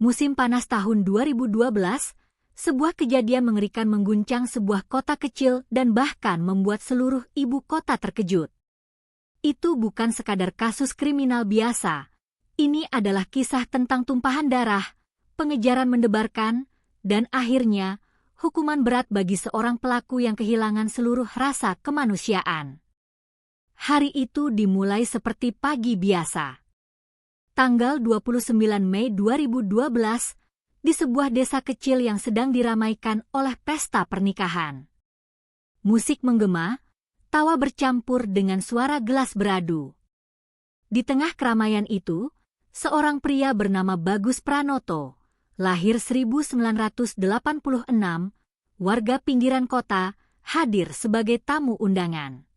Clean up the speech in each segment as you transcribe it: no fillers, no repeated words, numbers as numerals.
Musim panas tahun 2012, sebuah kejadian mengerikan mengguncang sebuah kota kecil dan bahkan membuat seluruh ibu kota terkejut. Itu bukan sekadar kasus kriminal biasa. Ini adalah kisah tentang tumpahan darah, pengejaran mendebarkan, dan akhirnya hukuman berat bagi seorang pelaku yang kehilangan seluruh rasa kemanusiaan. Hari itu dimulai seperti pagi biasa. Tanggal 29 Mei 2012, di sebuah desa kecil yang sedang diramaikan oleh pesta pernikahan. Musik menggema, tawa bercampur dengan suara gelas beradu. Di tengah keramaian itu, seorang pria bernama Bagus Pranoto, lahir 1986, warga pinggiran kota, hadir sebagai tamu undangan.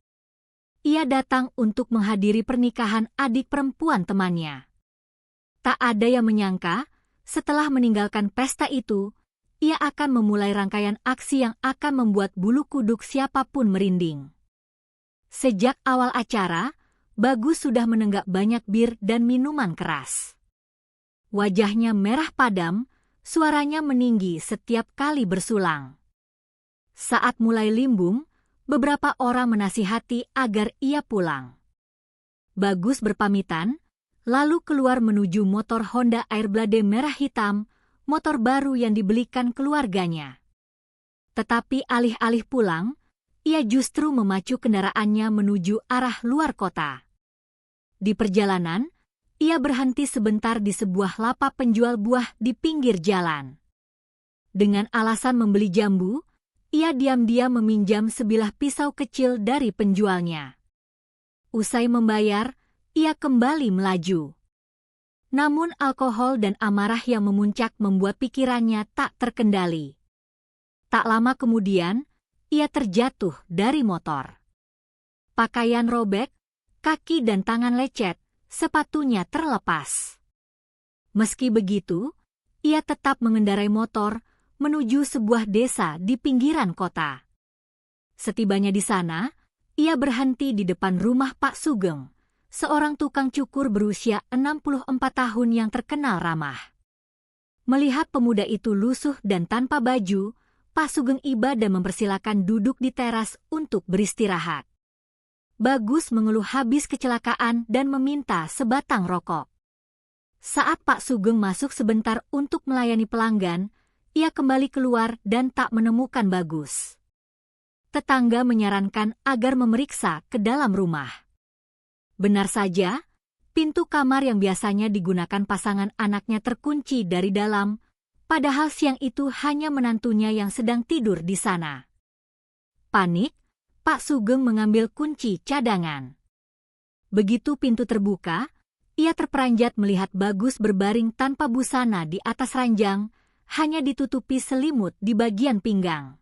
Ia datang untuk menghadiri pernikahan adik perempuan temannya. Tak ada yang menyangka, setelah meninggalkan pesta itu, ia akan memulai rangkaian aksi yang akan membuat bulu kuduk siapapun merinding. Sejak awal acara, Bagus sudah menenggak banyak bir dan minuman keras. Wajahnya merah padam, suaranya meninggi setiap kali bersulang. Saat mulai limbung, beberapa orang menasihati agar ia pulang. Bagus berpamitan, lalu keluar menuju motor Honda Airblade merah hitam, motor baru yang dibelikan keluarganya. Tetapi alih-alih pulang, ia justru memacu kendaraannya menuju arah luar kota. Di perjalanan, ia berhenti sebentar di sebuah lapak penjual buah di pinggir jalan. Dengan alasan membeli jambu, ia diam-diam meminjam sebilah pisau kecil dari penjualnya. Usai membayar, ia kembali melaju. Namun alkohol dan amarah yang memuncak membuat pikirannya tak terkendali. Tak lama kemudian, ia terjatuh dari motor. Pakaian robek, kaki dan tangan lecet, sepatunya terlepas. Meski begitu, ia tetap mengendarai motor menuju sebuah desa di pinggiran kota. Setibanya di sana, ia berhenti di depan rumah Pak Sugeng, seorang tukang cukur berusia 64 tahun yang terkenal ramah. Melihat pemuda itu lusuh dan tanpa baju, Pak Sugeng iba dan mempersilakan duduk di teras untuk beristirahat. Bagus mengeluh habis kecelakaan dan meminta sebatang rokok. Saat Pak Sugeng masuk sebentar untuk melayani pelanggan, ia kembali keluar dan tak menemukan Bagus. Tetangga menyarankan agar memeriksa ke dalam rumah. Benar saja, pintu kamar yang biasanya digunakan pasangan anaknya terkunci dari dalam, padahal siang itu hanya menantunya yang sedang tidur di sana. Panik, Pak Sugeng mengambil kunci cadangan. Begitu pintu terbuka, ia terperanjat melihat Bagus berbaring tanpa busana di atas ranjang, hanya ditutupi selimut di bagian pinggang.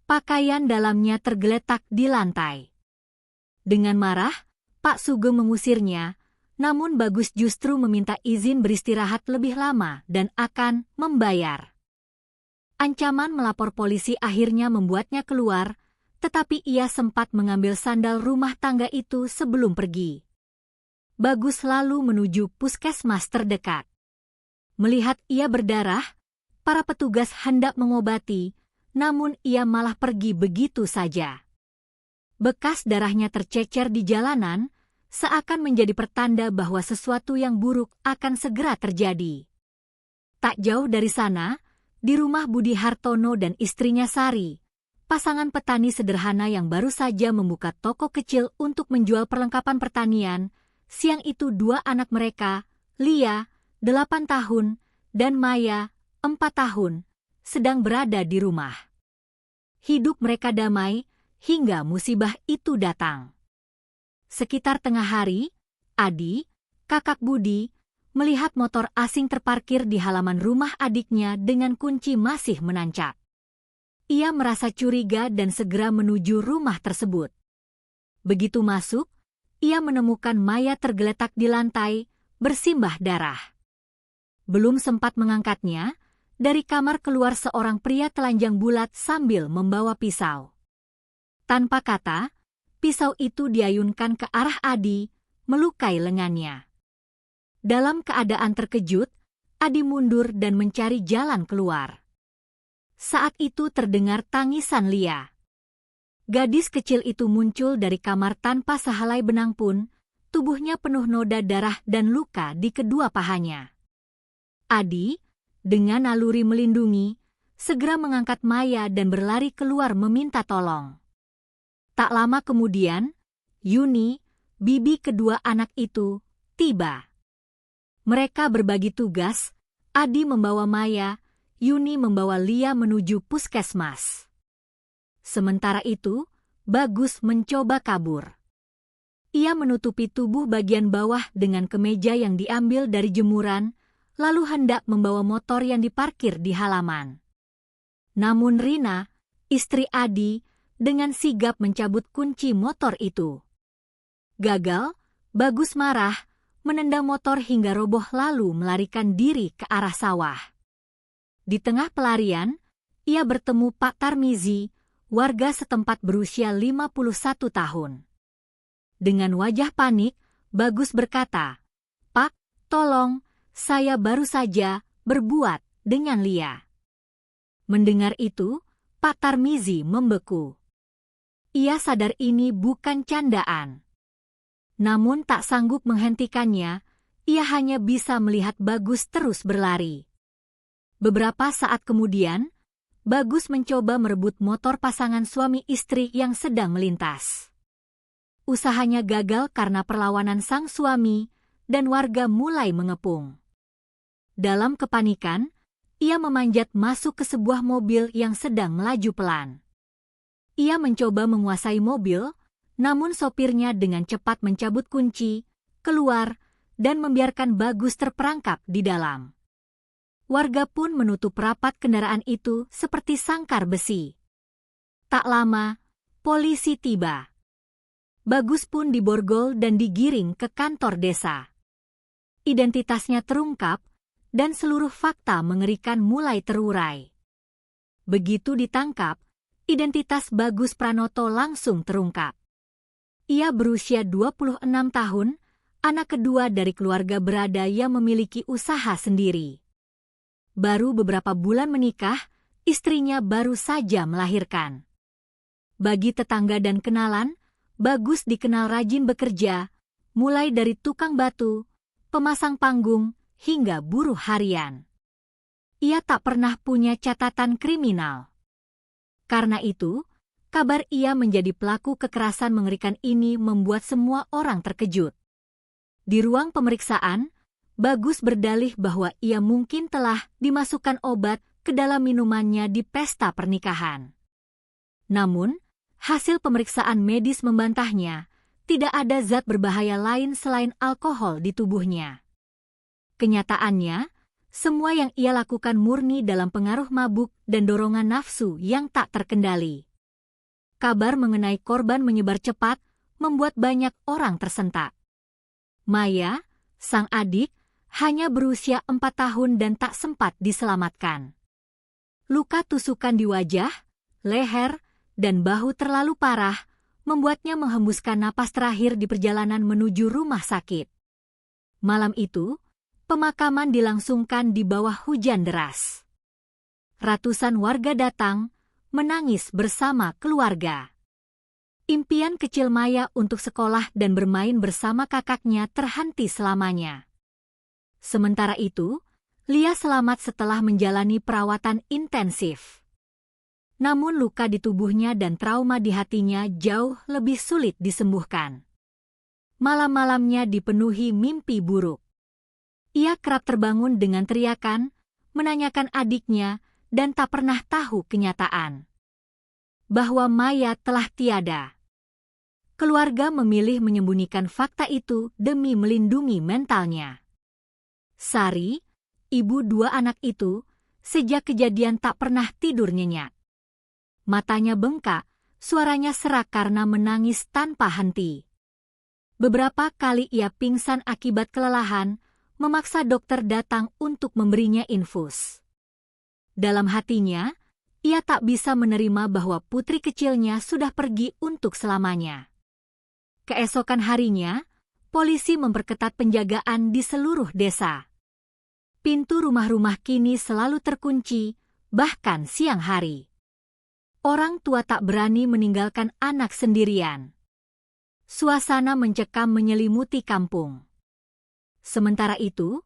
Pakaian dalamnya tergeletak di lantai. Dengan marah, Pak Sugeng mengusirnya, namun Bagus justru meminta izin beristirahat lebih lama dan akan membayar. Ancaman melapor polisi akhirnya membuatnya keluar, tetapi ia sempat mengambil sandal rumah tangga itu sebelum pergi. Bagus lalu menuju puskesmas terdekat. Melihat ia berdarah, para petugas hendak mengobati, namun ia malah pergi begitu saja. Bekas darahnya tercecer di jalanan, seakan menjadi pertanda bahwa sesuatu yang buruk akan segera terjadi. Tak jauh dari sana, di rumah Budi Hartono dan istrinya Sari, pasangan petani sederhana yang baru saja membuka toko kecil untuk menjual perlengkapan pertanian, siang itu dua anak mereka, Lia, 8 tahun, dan Maya, 4 tahun, sedang berada di rumah. Hidup mereka damai, hingga musibah itu datang. Sekitar tengah hari, Adi, kakak Budi, melihat motor asing terparkir di halaman rumah adiknya dengan kunci masih menancap. Ia merasa curiga dan segera menuju rumah tersebut. Begitu masuk, ia menemukan Maya tergeletak di lantai, bersimbah darah. Belum sempat mengangkatnya, dari kamar keluar seorang pria telanjang bulat sambil membawa pisau. Tanpa kata, pisau itu diayunkan ke arah Adi, melukai lengannya. Dalam keadaan terkejut, Adi mundur dan mencari jalan keluar. Saat itu terdengar tangisan Lia. Gadis kecil itu muncul dari kamar tanpa sehelai benang pun, tubuhnya penuh noda darah dan luka di kedua pahanya. Adi, dengan naluri melindungi, segera mengangkat Maya dan berlari keluar meminta tolong. Tak lama kemudian, Yuni, bibi kedua anak itu, tiba. Mereka berbagi tugas, Adi membawa Maya, Yuni membawa Lia menuju puskesmas. Sementara itu, Bagus mencoba kabur. Ia menutupi tubuh bagian bawah dengan kemeja yang diambil dari jemuran, lalu hendak membawa motor yang diparkir di halaman. Namun Rina, istri Adi, dengan sigap mencabut kunci motor itu. Gagal, Bagus marah, menendang motor hingga roboh lalu melarikan diri ke arah sawah. Di tengah pelarian, ia bertemu Pak Tarmizi, warga setempat berusia 51 tahun. Dengan wajah panik, Bagus berkata, "Pak, tolong, saya baru saja berbuat dengan Lia." Mendengar itu, Pak Tarmizi membeku. Ia sadar ini bukan candaan. Namun tak sanggup menghentikannya, ia hanya bisa melihat Bagus terus berlari. Beberapa saat kemudian, Bagus mencoba merebut motor pasangan suami istri yang sedang melintas. Usahanya gagal karena perlawanan sang suami, dan warga mulai mengepung. Dalam kepanikan, ia memanjat masuk ke sebuah mobil yang sedang melaju pelan. Ia mencoba menguasai mobil, namun sopirnya dengan cepat mencabut kunci, keluar, dan membiarkan Bagus terperangkap di dalam. Warga pun menutup rapat kendaraan itu seperti sangkar besi. Tak lama, polisi tiba. Bagus pun diborgol dan digiring ke kantor desa. Identitasnya terungkap, dan seluruh fakta mengerikan mulai terurai. Begitu ditangkap, identitas Bagus Pranoto langsung terungkap. Ia berusia 26 tahun, anak kedua dari keluarga berada yang memiliki usaha sendiri. Baru beberapa bulan menikah, istrinya baru saja melahirkan. Bagi tetangga dan kenalan, Bagus dikenal rajin bekerja, mulai dari tukang batu, pemasang panggung, hingga buruh harian. Ia tak pernah punya catatan kriminal. Karena itu, kabar ia menjadi pelaku kekerasan mengerikan ini membuat semua orang terkejut. Di ruang pemeriksaan, Bagus berdalih bahwa ia mungkin telah dimasukkan obat ke dalam minumannya di pesta pernikahan. Namun, hasil pemeriksaan medis membantahnya, tidak ada zat berbahaya lain selain alkohol di tubuhnya. Kenyataannya, semua yang ia lakukan murni dalam pengaruh mabuk dan dorongan nafsu yang tak terkendali. Kabar mengenai korban menyebar cepat, membuat banyak orang tersentak. Maya, sang adik, hanya berusia 4 tahun dan tak sempat diselamatkan. Luka tusukan di wajah, leher, dan bahu terlalu parah, membuatnya menghembuskan napas terakhir di perjalanan menuju rumah sakit. Malam itu, pemakaman dilangsungkan di bawah hujan deras. Ratusan warga datang, menangis bersama keluarga. Impian kecil Maya untuk sekolah dan bermain bersama kakaknya terhenti selamanya. Sementara itu, Lia selamat setelah menjalani perawatan intensif. Namun luka di tubuhnya dan trauma di hatinya jauh lebih sulit disembuhkan. Malam-malamnya dipenuhi mimpi buruk. Ia kerap terbangun dengan teriakan, menanyakan adiknya, dan tak pernah tahu kenyataan. Bahwa Maya telah tiada. Keluarga memilih menyembunyikan fakta itu demi melindungi mentalnya. Sari, ibu dua anak itu, sejak kejadian tak pernah tidur nyenyak. Matanya bengkak, suaranya serak karena menangis tanpa henti. Beberapa kali ia pingsan akibat kelelahan, memaksa dokter datang untuk memberinya infus. Dalam hatinya, ia tak bisa menerima bahwa putri kecilnya sudah pergi untuk selamanya. Keesokan harinya, polisi memperketat penjagaan di seluruh desa. Pintu rumah-rumah kini selalu terkunci, bahkan siang hari. Orang tua tak berani meninggalkan anak sendirian. Suasana mencekam menyelimuti kampung. Sementara itu,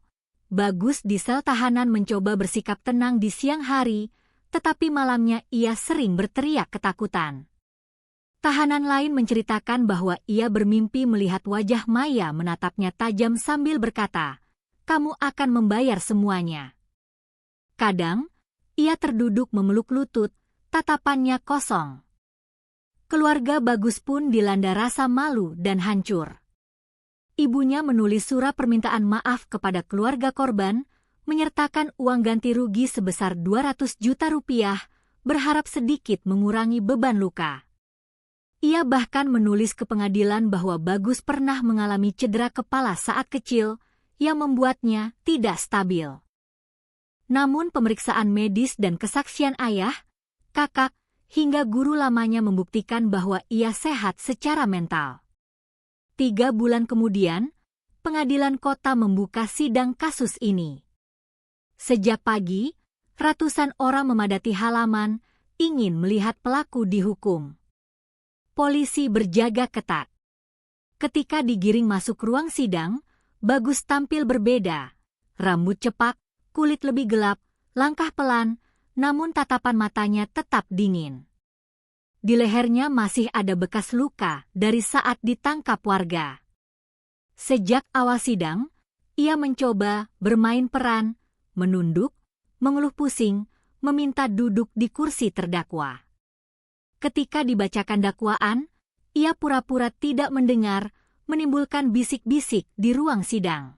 Bagus di sel tahanan mencoba bersikap tenang di siang hari, tetapi malamnya ia sering berteriak ketakutan. Tahanan lain menceritakan bahwa ia bermimpi melihat wajah Maya menatapnya tajam sambil berkata, "Kamu akan membayar semuanya." Kadang, ia terduduk memeluk lutut, tatapannya kosong. Keluarga Bagus pun dilanda rasa malu dan hancur. Ibunya menulis surat permintaan maaf kepada keluarga korban, menyertakan uang ganti rugi sebesar 200 juta rupiah, berharap sedikit mengurangi beban luka. Ia bahkan menulis ke pengadilan bahwa Bagus pernah mengalami cedera kepala saat kecil, yang membuatnya tidak stabil. Namun pemeriksaan medis dan kesaksian ayah, kakak, hingga guru lamanya membuktikan bahwa ia sehat secara mental. 3 bulan kemudian, pengadilan kota membuka sidang kasus ini. Sejak pagi, ratusan orang memadati halaman, ingin melihat pelaku dihukum. Polisi berjaga ketat. Ketika digiring masuk ruang sidang, Bagus tampil berbeda. Rambut cepak, kulit lebih gelap, langkah pelan, namun tatapan matanya tetap dingin. Di lehernya masih ada bekas luka dari saat ditangkap warga. Sejak awal sidang, ia mencoba bermain peran, menunduk, mengeluh pusing, meminta duduk di kursi terdakwa. Ketika dibacakan dakwaan, ia pura-pura tidak mendengar, menimbulkan bisik-bisik di ruang sidang.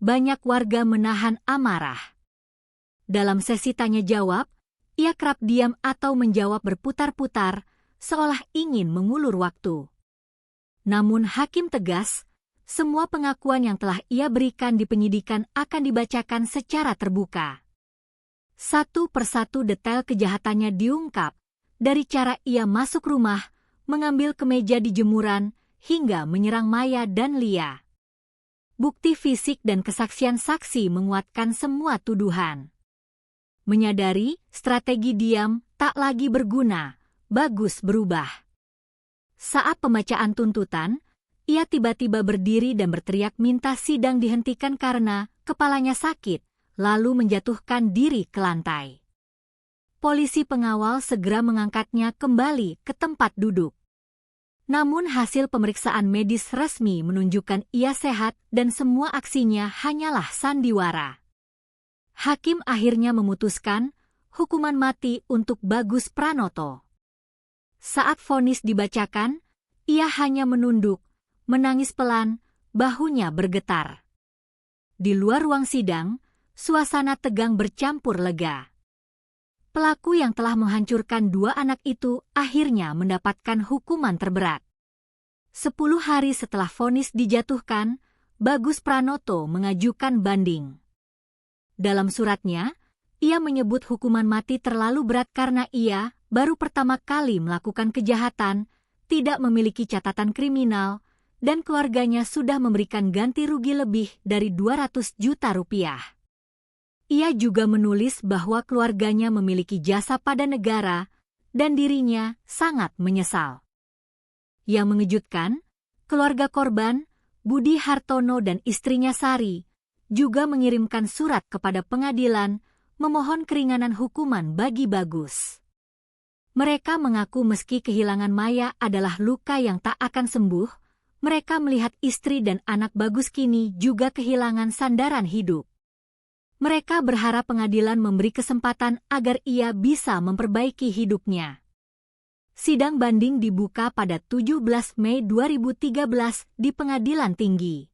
Banyak warga menahan amarah. Dalam sesi tanya-jawab, ia kerap diam atau menjawab berputar-putar, seolah ingin mengulur waktu. Namun hakim tegas, semua pengakuan yang telah ia berikan di penyidikan akan dibacakan secara terbuka. Satu persatu detail kejahatannya diungkap, dari cara ia masuk rumah, mengambil kemeja di jemuran, hingga menyerang Maya dan Lia. Bukti fisik dan kesaksian saksi menguatkan semua tuduhan. Menyadari strategi diam tak lagi berguna, Bagus berubah. Saat pembacaan tuntutan, ia tiba-tiba berdiri dan berteriak minta sidang dihentikan karena kepalanya sakit, lalu menjatuhkan diri ke lantai. Polisi pengawal segera mengangkatnya kembali ke tempat duduk. Namun hasil pemeriksaan medis resmi menunjukkan ia sehat dan semua aksinya hanyalah sandiwara. Hakim akhirnya memutuskan hukuman mati untuk Bagus Pranoto. Saat vonis dibacakan, ia hanya menunduk, menangis pelan, bahunya bergetar. Di luar ruang sidang, suasana tegang bercampur lega. Pelaku yang telah menghancurkan 2 anak itu akhirnya mendapatkan hukuman terberat. 10 hari setelah vonis dijatuhkan, Bagus Pranoto mengajukan banding. Dalam suratnya, ia menyebut hukuman mati terlalu berat karena ia baru pertama kali melakukan kejahatan, tidak memiliki catatan kriminal, dan keluarganya sudah memberikan ganti rugi lebih dari 200 juta rupiah. Ia juga menulis bahwa keluarganya memiliki jasa pada negara dan dirinya sangat menyesal. Yang mengejutkan, keluarga korban, Budi Hartono dan istrinya Sari, juga mengirimkan surat kepada pengadilan memohon keringanan hukuman bagi Bagus. Mereka mengaku meski kehilangan Maya adalah luka yang tak akan sembuh, mereka melihat istri dan anak Bagus kini juga kehilangan sandaran hidup. Mereka berharap pengadilan memberi kesempatan agar ia bisa memperbaiki hidupnya. Sidang banding dibuka pada 17 Mei 2013 di Pengadilan Tinggi.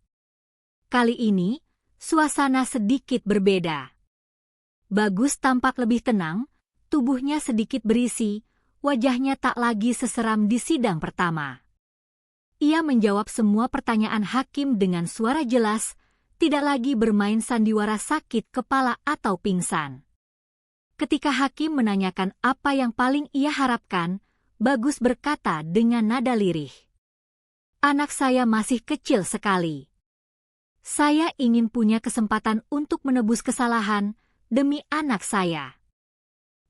Kali ini, suasana sedikit berbeda. Bagus tampak lebih tenang, tubuhnya sedikit berisi, wajahnya tak lagi seseram di sidang pertama. Ia menjawab semua pertanyaan hakim dengan suara jelas, tidak lagi bermain sandiwara sakit kepala atau pingsan. Ketika hakim menanyakan apa yang paling ia harapkan, Bagus berkata dengan nada lirih, "Anak saya masih kecil sekali. Saya ingin punya kesempatan untuk menebus kesalahan demi anak saya.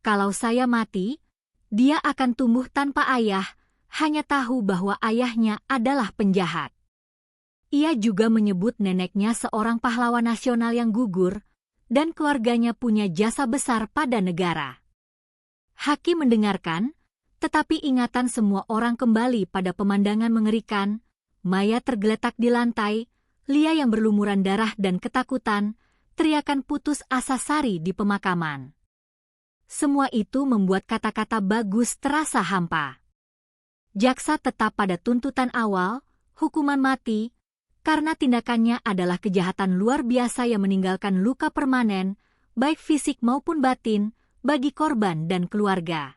Kalau saya mati, dia akan tumbuh tanpa ayah, hanya tahu bahwa ayahnya adalah penjahat. Ia juga menyebut neneknya seorang pahlawan nasional yang gugur, dan keluarganya punya jasa besar pada negara. Hakim mendengarkan, tetapi ingatan semua orang kembali pada pemandangan mengerikan. Maya tergeletak di lantai, Lia yang berlumuran darah dan ketakutan, teriakan putus asa Sari di pemakaman. Semua itu membuat kata-kata Bagus terasa hampa. Jaksa tetap pada tuntutan awal, hukuman mati, karena tindakannya adalah kejahatan luar biasa yang meninggalkan luka permanen, baik fisik maupun batin, bagi korban dan keluarga.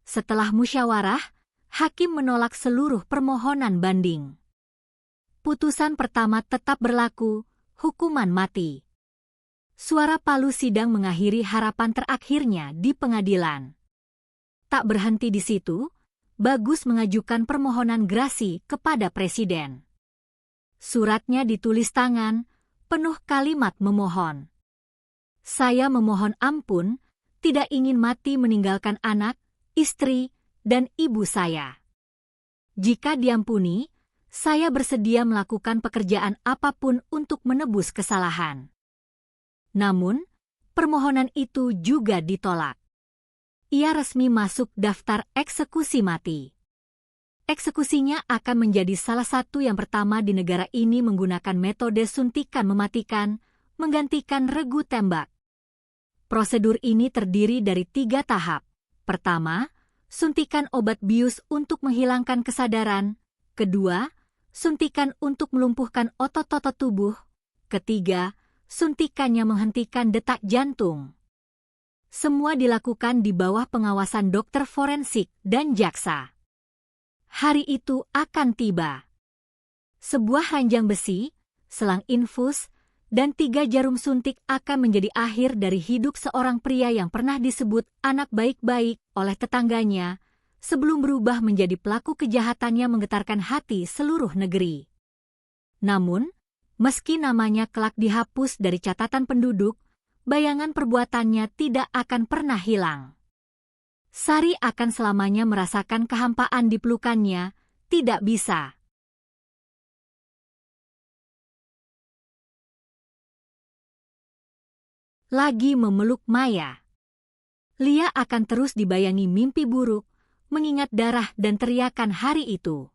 Setelah musyawarah, hakim menolak seluruh permohonan banding. Putusan pertama tetap berlaku, hukuman mati. Suara palu sidang mengakhiri harapan terakhirnya di pengadilan. Tak berhenti di situ, Bagus mengajukan permohonan grasi kepada Presiden. Suratnya ditulis tangan, penuh kalimat memohon. Saya memohon ampun, tidak ingin mati meninggalkan anak, istri, dan ibu saya. Jika diampuni, saya bersedia melakukan pekerjaan apapun untuk menebus kesalahan. Namun, permohonan itu juga ditolak. Ia resmi masuk daftar eksekusi mati. Eksekusinya akan menjadi salah satu yang pertama di negara ini menggunakan metode suntikan mematikan, menggantikan regu tembak. Prosedur ini terdiri dari 3 tahap. Pertama, suntikan obat bius untuk menghilangkan kesadaran. Kedua, suntikan untuk melumpuhkan otot-otot tubuh. Ketiga, suntikannya menghentikan detak jantung. Semua dilakukan di bawah pengawasan dokter forensik dan jaksa. Hari itu akan tiba. Sebuah ranjang besi, selang infus, dan 3 jarum suntik akan menjadi akhir dari hidup seorang pria yang pernah disebut anak baik-baik oleh tetangganya, sebelum berubah menjadi pelaku kejahatan yang menggetarkan hati seluruh negeri. Namun, meski namanya kelak dihapus dari catatan penduduk, bayangan perbuatannya tidak akan pernah hilang. Sari akan selamanya merasakan kehampaan di pelukannya, tidak bisa. Lagi memeluk Maya. Lia akan terus dibayangi mimpi buruk, mengingat darah dan teriakan hari itu.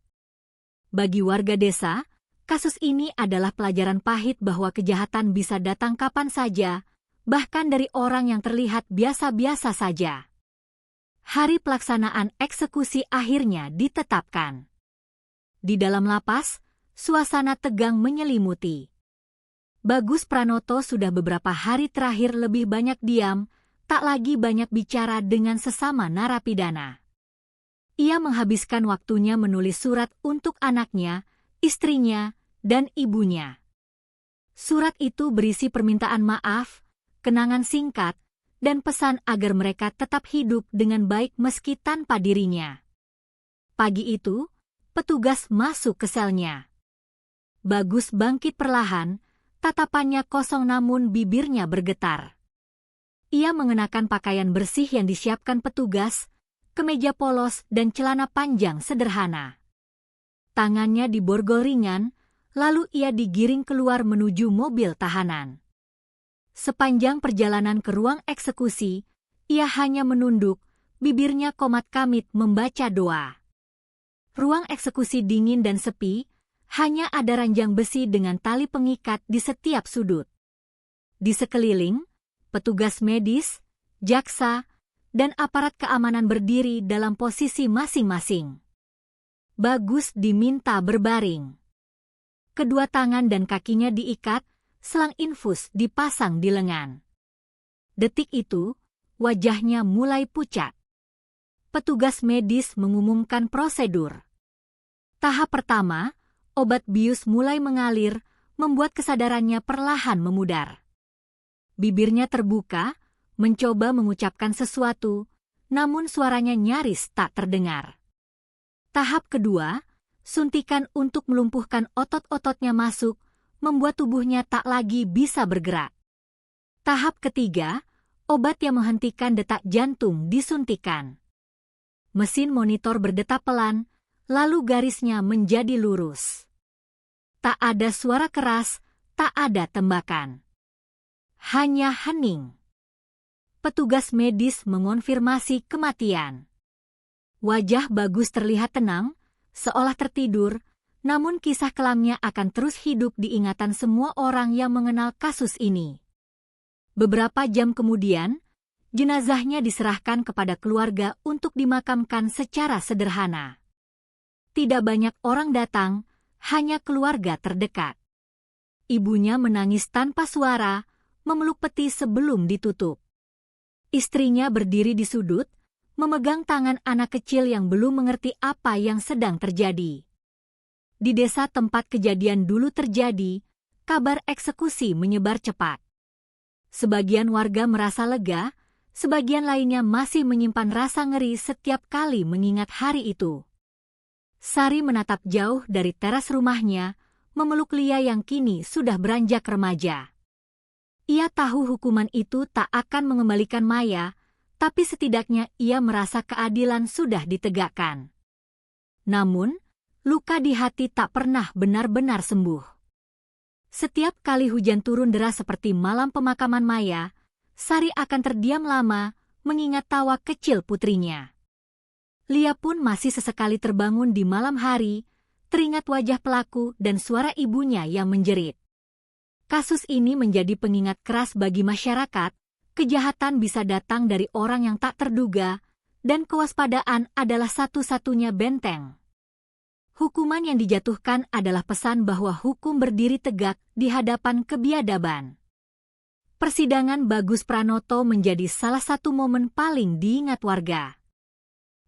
Bagi warga desa, kasus ini adalah pelajaran pahit bahwa kejahatan bisa datang kapan saja, bahkan dari orang yang terlihat biasa-biasa saja. Hari pelaksanaan eksekusi akhirnya ditetapkan. Di dalam lapas, suasana tegang menyelimuti. Bagus Pranoto sudah beberapa hari terakhir lebih banyak diam, tak lagi banyak bicara dengan sesama narapidana. Ia menghabiskan waktunya menulis surat untuk anaknya, istrinya, dan ibunya. Surat itu berisi permintaan maaf, kenangan singkat, dan pesan agar mereka tetap hidup dengan baik meski tanpa dirinya. Pagi itu, petugas masuk ke selnya. Bagus bangkit perlahan, tatapannya kosong namun bibirnya bergetar. Ia mengenakan pakaian bersih yang disiapkan petugas, kemeja polos dan celana panjang sederhana. Tangannya diborgol ringan, lalu ia digiring keluar menuju mobil tahanan. Sepanjang perjalanan ke ruang eksekusi, ia hanya menunduk, bibirnya komat-kamit membaca doa. Ruang eksekusi dingin dan sepi, hanya ada ranjang besi dengan tali pengikat di setiap sudut. Di sekeliling, petugas medis, jaksa, dan aparat keamanan berdiri dalam posisi masing-masing. Bagus diminta berbaring. Kedua tangan dan kakinya diikat, selang infus dipasang di lengan. Detik itu, wajahnya mulai pucat. Petugas medis mengumumkan prosedur. Tahap pertama, obat bius mulai mengalir, membuat kesadarannya perlahan memudar. Bibirnya terbuka, mencoba mengucapkan sesuatu, namun suaranya nyaris tak terdengar. Tahap kedua, suntikan untuk melumpuhkan otot-ototnya masuk, membuat tubuhnya tak lagi bisa bergerak. Tahap ketiga, obat yang menghentikan detak jantung disuntikan. Mesin monitor berdetak pelan, lalu garisnya menjadi lurus. Tak ada suara keras, tak ada tembakan. Hanya hening. Petugas medis mengonfirmasi kematian. Wajah Bagus terlihat tenang, seolah tertidur, namun kisah kelamnya akan terus hidup di ingatan semua orang yang mengenal kasus ini. Beberapa jam kemudian, jenazahnya diserahkan kepada keluarga untuk dimakamkan secara sederhana. Tidak banyak orang datang, hanya keluarga terdekat. Ibunya menangis tanpa suara, memeluk peti sebelum ditutup. Istrinya berdiri di sudut, memegang tangan anak kecil yang belum mengerti apa yang sedang terjadi. Di desa tempat kejadian dulu terjadi, kabar eksekusi menyebar cepat. Sebagian warga merasa lega, sebagian lainnya masih menyimpan rasa ngeri setiap kali mengingat hari itu. Sari menatap jauh dari teras rumahnya, memeluk Lia yang kini sudah beranjak remaja. Ia tahu hukuman itu tak akan mengembalikan Maya, tapi setidaknya ia merasa keadilan sudah ditegakkan. Namun, luka di hati tak pernah benar-benar sembuh. Setiap kali hujan turun deras seperti malam pemakaman Maya, Sari akan terdiam lama, mengingat tawa kecil putrinya. Lia pun masih sesekali terbangun di malam hari, teringat wajah pelaku dan suara ibunya yang menjerit. Kasus ini menjadi pengingat keras bagi masyarakat, kejahatan bisa datang dari orang yang tak terduga, dan kewaspadaan adalah satu-satunya benteng. Hukuman yang dijatuhkan adalah pesan bahwa hukum berdiri tegak di hadapan kebiadaban. Persidangan Bagus Pranoto menjadi salah satu momen paling diingat warga.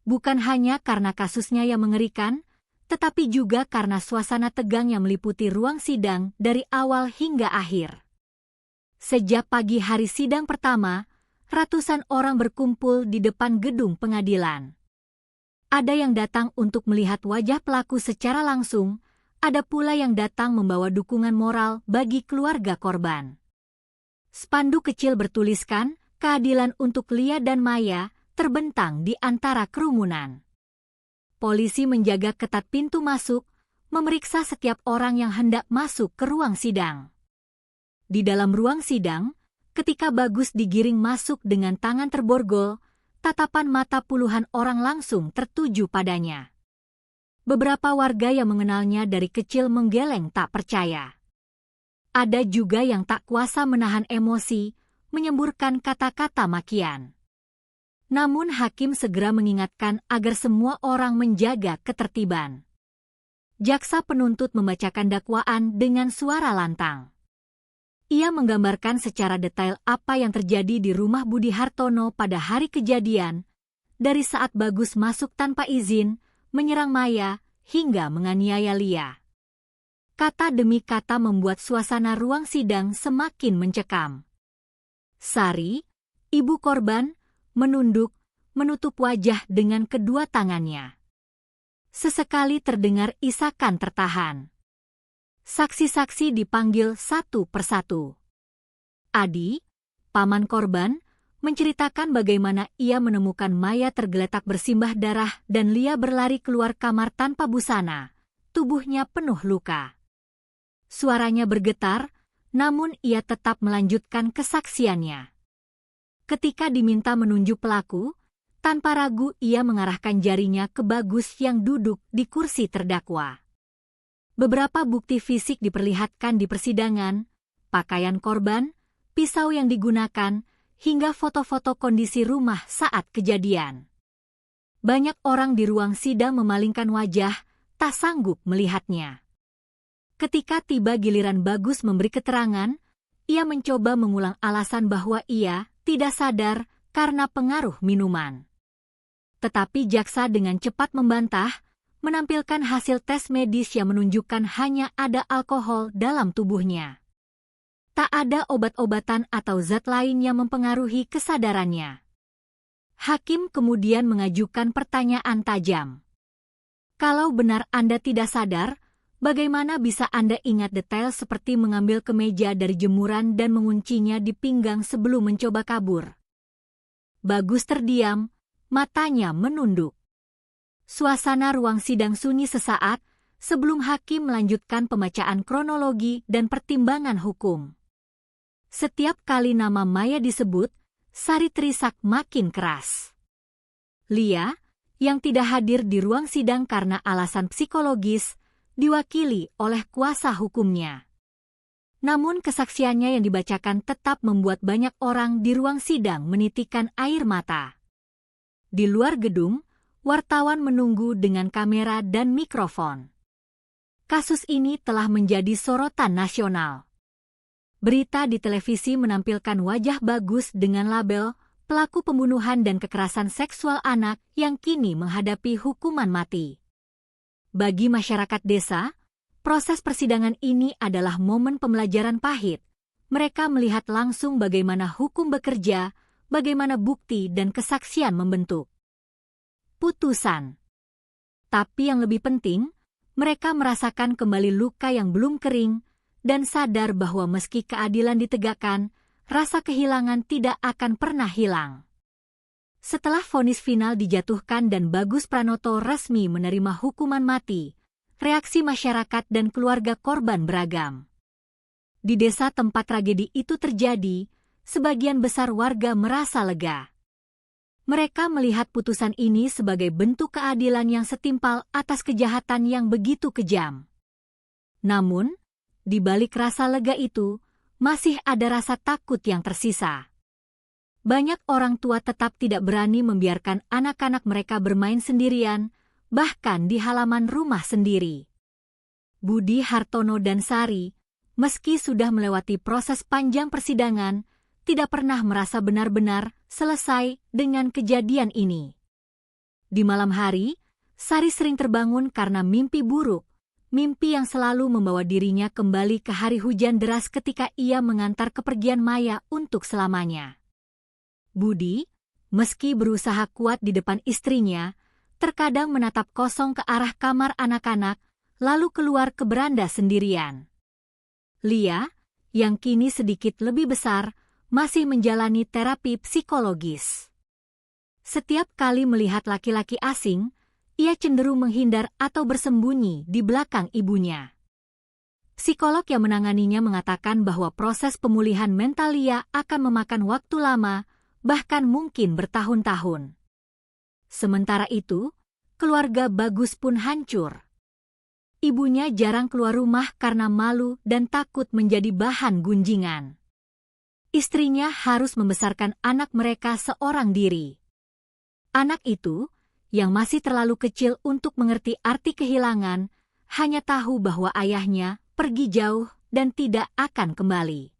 Bukan hanya karena kasusnya yang mengerikan, tetapi juga karena suasana tegang yang meliputi ruang sidang dari awal hingga akhir. Sejak pagi hari sidang pertama, ratusan orang berkumpul di depan gedung pengadilan. Ada yang datang untuk melihat wajah pelaku secara langsung, ada pula yang datang membawa dukungan moral bagi keluarga korban. Spanduk kecil bertuliskan, "Keadilan untuk Lia dan Maya," terbentang di antara kerumunan. Polisi menjaga ketat pintu masuk, memeriksa setiap orang yang hendak masuk ke ruang sidang. Di dalam ruang sidang, ketika Bagus digiring masuk dengan tangan terborgol, tatapan mata puluhan orang langsung tertuju padanya. Beberapa warga yang mengenalnya dari kecil menggeleng tak percaya. Ada juga yang tak kuasa menahan emosi, menyemburkan kata-kata makian. Namun hakim segera mengingatkan agar semua orang menjaga ketertiban. Jaksa penuntut membacakan dakwaan dengan suara lantang. Ia menggambarkan secara detail apa yang terjadi di rumah Budi Hartono pada hari kejadian, dari saat Bagus masuk tanpa izin, menyerang Maya, hingga menganiaya Lia. Kata demi kata membuat suasana ruang sidang semakin mencekam. Sari, ibu korban, menunduk, menutup wajah dengan kedua tangannya. Sesekali terdengar isakan tertahan. Saksi-saksi dipanggil satu persatu. Adi, paman korban, menceritakan bagaimana ia menemukan Maya tergeletak bersimbah darah dan Lia berlari keluar kamar tanpa busana, tubuhnya penuh luka. Suaranya bergetar, namun ia tetap melanjutkan kesaksiannya. Ketika diminta menunjuk pelaku, tanpa ragu ia mengarahkan jarinya ke Bagus yang duduk di kursi terdakwa. Beberapa bukti fisik diperlihatkan di persidangan, pakaian korban, pisau yang digunakan, hingga foto-foto kondisi rumah saat kejadian. Banyak orang di ruang sidang memalingkan wajah, tak sanggup melihatnya. Ketika tiba giliran Bagus memberi keterangan, ia mencoba mengulang alasan bahwa ia tidak sadar karena pengaruh minuman. Tetapi jaksa dengan cepat membantah, menampilkan hasil tes medis yang menunjukkan hanya ada alkohol dalam tubuhnya. Tak ada obat-obatan atau zat lain yang mempengaruhi kesadarannya. Hakim kemudian mengajukan pertanyaan tajam. Kalau benar Anda tidak sadar, bagaimana bisa Anda ingat detail seperti mengambil kemeja dari jemuran dan menguncinya di pinggang sebelum mencoba kabur? Bagus terdiam, matanya menunduk. Suasana ruang sidang sunyi sesaat sebelum hakim melanjutkan pembacaan kronologi dan pertimbangan hukum. Setiap kali nama Maya disebut, Sari terisak makin keras. Lia, yang tidak hadir di ruang sidang karena alasan psikologis, diwakili oleh kuasa hukumnya. Namun kesaksiannya yang dibacakan tetap membuat banyak orang di ruang sidang menitikkan air mata. Di luar gedung, wartawan menunggu dengan kamera dan mikrofon. Kasus ini telah menjadi sorotan nasional. Berita di televisi menampilkan wajah Bagus dengan label pelaku pembunuhan dan kekerasan seksual anak yang kini menghadapi hukuman mati. Bagi masyarakat desa, proses persidangan ini adalah momen pembelajaran pahit. Mereka melihat langsung bagaimana hukum bekerja, bagaimana bukti dan kesaksian membentuk putusan. Tapi yang lebih penting, mereka merasakan kembali luka yang belum kering dan sadar bahwa meski keadilan ditegakkan, rasa kehilangan tidak akan pernah hilang. Setelah vonis final dijatuhkan dan Bagus Pranoto resmi menerima hukuman mati, reaksi masyarakat dan keluarga korban beragam. Di desa tempat tragedi itu terjadi, sebagian besar warga merasa lega. Mereka melihat putusan ini sebagai bentuk keadilan yang setimpal atas kejahatan yang begitu kejam. Namun, di balik rasa lega itu, masih ada rasa takut yang tersisa. Banyak orang tua tetap tidak berani membiarkan anak-anak mereka bermain sendirian, bahkan di halaman rumah sendiri. Budi Hartono dan Sari, meski sudah melewati proses panjang persidangan, tidak pernah merasa benar-benar selesai dengan kejadian ini. Di malam hari, Sari sering terbangun karena mimpi buruk, mimpi yang selalu membawa dirinya kembali ke hari hujan deras ketika ia mengantar kepergian Maya untuk selamanya. Budi, meski berusaha kuat di depan istrinya, terkadang menatap kosong ke arah kamar anak-anak, lalu keluar ke beranda sendirian. Lia, yang kini sedikit lebih besar, masih menjalani terapi psikologis. Setiap kali melihat laki-laki asing, ia cenderung menghindar atau bersembunyi di belakang ibunya. Psikolog yang menanganinya mengatakan bahwa proses pemulihan mental Lia akan memakan waktu lama, bahkan mungkin bertahun-tahun. Sementara itu, keluarga Bagus pun hancur. Ibunya jarang keluar rumah karena malu dan takut menjadi bahan gunjingan. Istrinya harus membesarkan anak mereka seorang diri. Anak itu, yang masih terlalu kecil untuk mengerti arti kehilangan, hanya tahu bahwa ayahnya pergi jauh dan tidak akan kembali.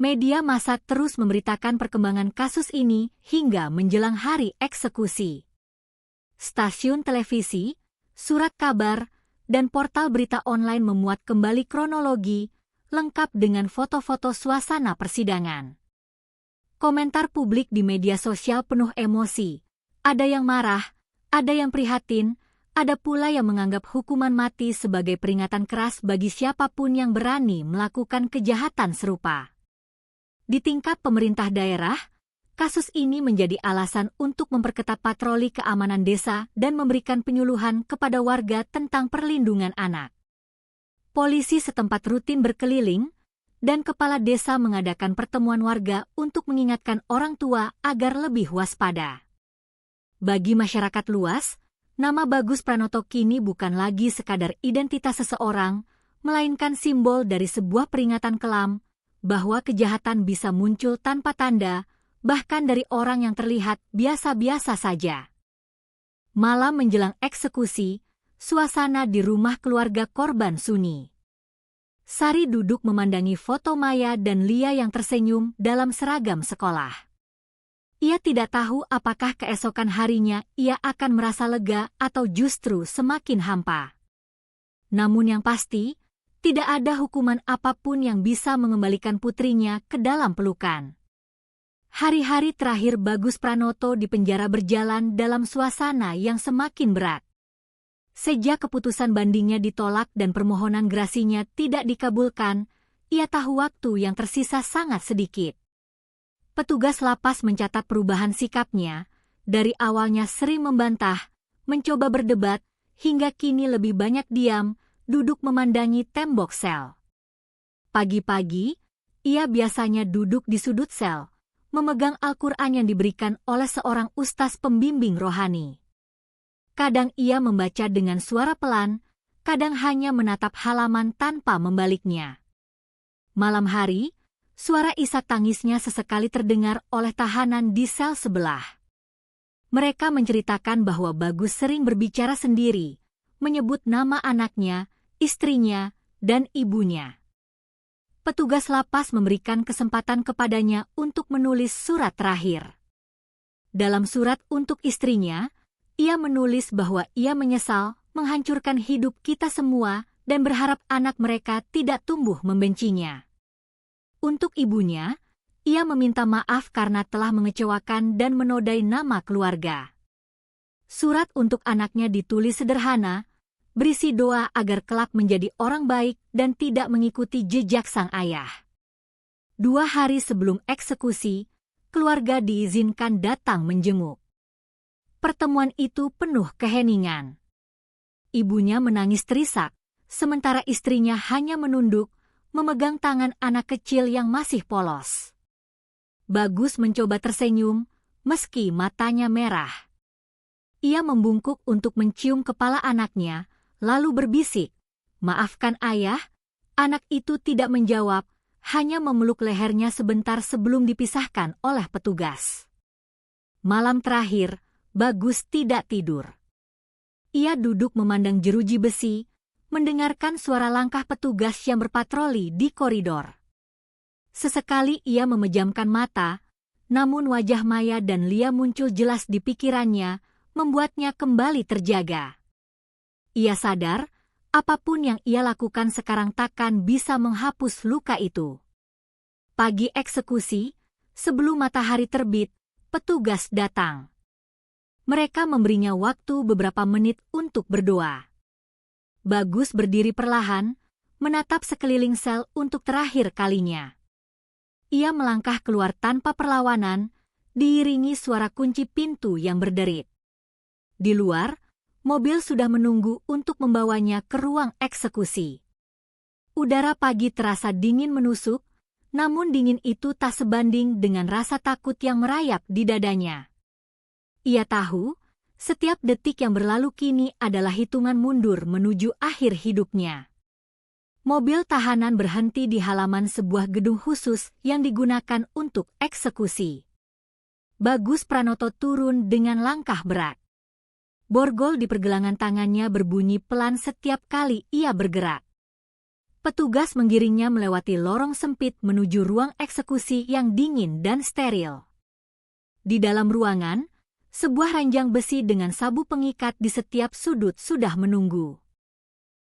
Media massa terus memberitakan perkembangan kasus ini hingga menjelang hari eksekusi. Stasiun televisi, surat kabar, dan portal berita online memuat kembali kronologi, lengkap dengan foto-foto suasana persidangan. Komentar publik di media sosial penuh emosi. Ada yang marah, ada yang prihatin, ada pula yang menganggap hukuman mati sebagai peringatan keras bagi siapapun yang berani melakukan kejahatan serupa. Di tingkat pemerintah daerah, kasus ini menjadi alasan untuk memperketat patroli keamanan desa dan memberikan penyuluhan kepada warga tentang perlindungan anak. Polisi setempat rutin berkeliling, dan kepala desa mengadakan pertemuan warga untuk mengingatkan orang tua agar lebih waspada. Bagi masyarakat luas, nama Bagus Pranoto kini bukan lagi sekadar identitas seseorang, melainkan simbol dari sebuah peringatan kelam bahwa kejahatan bisa muncul tanpa tanda, bahkan dari orang yang terlihat biasa-biasa saja. Malam menjelang eksekusi, suasana di rumah keluarga korban sunyi. Sari duduk memandangi foto Maya dan Lia yang tersenyum dalam seragam sekolah. Ia tidak tahu apakah keesokan harinya ia akan merasa lega atau justru semakin hampa. Namun yang pasti, tidak ada hukuman apapun yang bisa mengembalikan putrinya ke dalam pelukan. Hari-hari terakhir Bagus Pranoto di penjara berjalan dalam suasana yang semakin berat. Sejak keputusan bandingnya ditolak dan permohonan grasinya tidak dikabulkan, ia tahu waktu yang tersisa sangat sedikit. Petugas lapas mencatat perubahan sikapnya, dari awalnya sering membantah, mencoba berdebat, hingga kini lebih banyak diam, duduk memandangi tembok sel. Pagi-pagi, ia biasanya duduk di sudut sel, memegang Al-Quran yang diberikan oleh seorang ustaz pembimbing rohani. Kadang ia membaca dengan suara pelan, kadang hanya menatap halaman tanpa membaliknya. Malam hari, suara isak tangisnya sesekali terdengar oleh tahanan di sel sebelah. Mereka menceritakan bahwa Bagus sering berbicara sendiri, menyebut nama anaknya, istrinya, dan ibunya. Petugas lapas memberikan kesempatan kepadanya untuk menulis surat terakhir. Dalam surat untuk istrinya, ia menulis bahwa ia menyesal menghancurkan hidup kita semua dan berharap anak mereka tidak tumbuh membencinya. Untuk ibunya, ia meminta maaf karena telah mengecewakan dan menodai nama keluarga. Surat untuk anaknya ditulis sederhana, berisi doa agar kelak menjadi orang baik dan tidak mengikuti jejak sang ayah. 2 hari sebelum eksekusi, keluarga diizinkan datang menjenguk. Pertemuan itu penuh keheningan. Ibunya menangis terisak, sementara istrinya hanya menunduk, memegang tangan anak kecil yang masih polos. Bagus mencoba tersenyum, meski matanya merah. Ia membungkuk untuk mencium kepala anaknya, lalu berbisik, "Maafkan ayah." Anak itu tidak menjawab, hanya memeluk lehernya sebentar sebelum dipisahkan oleh petugas. Malam terakhir, Bagus tidak tidur. Ia duduk memandang jeruji besi, mendengarkan suara langkah petugas yang berpatroli di koridor. Sesekali ia memejamkan mata, namun wajah Maya dan Lia muncul jelas di pikirannya, membuatnya kembali terjaga. Ia sadar, apapun yang ia lakukan sekarang takkan bisa menghapus luka itu. Pagi eksekusi, sebelum matahari terbit, petugas datang. Mereka memberinya waktu beberapa menit untuk berdoa. Bagus berdiri perlahan, menatap sekeliling sel untuk terakhir kalinya. Ia melangkah keluar tanpa perlawanan, diiringi suara kunci pintu yang berderit. Di luar, mobil sudah menunggu untuk membawanya ke ruang eksekusi. Udara pagi terasa dingin menusuk, namun dingin itu tak sebanding dengan rasa takut yang merayap di dadanya. Ia tahu, setiap detik yang berlalu kini adalah hitungan mundur menuju akhir hidupnya. Mobil tahanan berhenti di halaman sebuah gedung khusus yang digunakan untuk eksekusi. Bagus Pranoto turun dengan langkah berat. Borgol di pergelangan tangannya berbunyi pelan setiap kali ia bergerak. Petugas menggiringnya melewati lorong sempit menuju ruang eksekusi yang dingin dan steril. Di dalam ruangan, sebuah ranjang besi dengan sabu pengikat di setiap sudut sudah menunggu.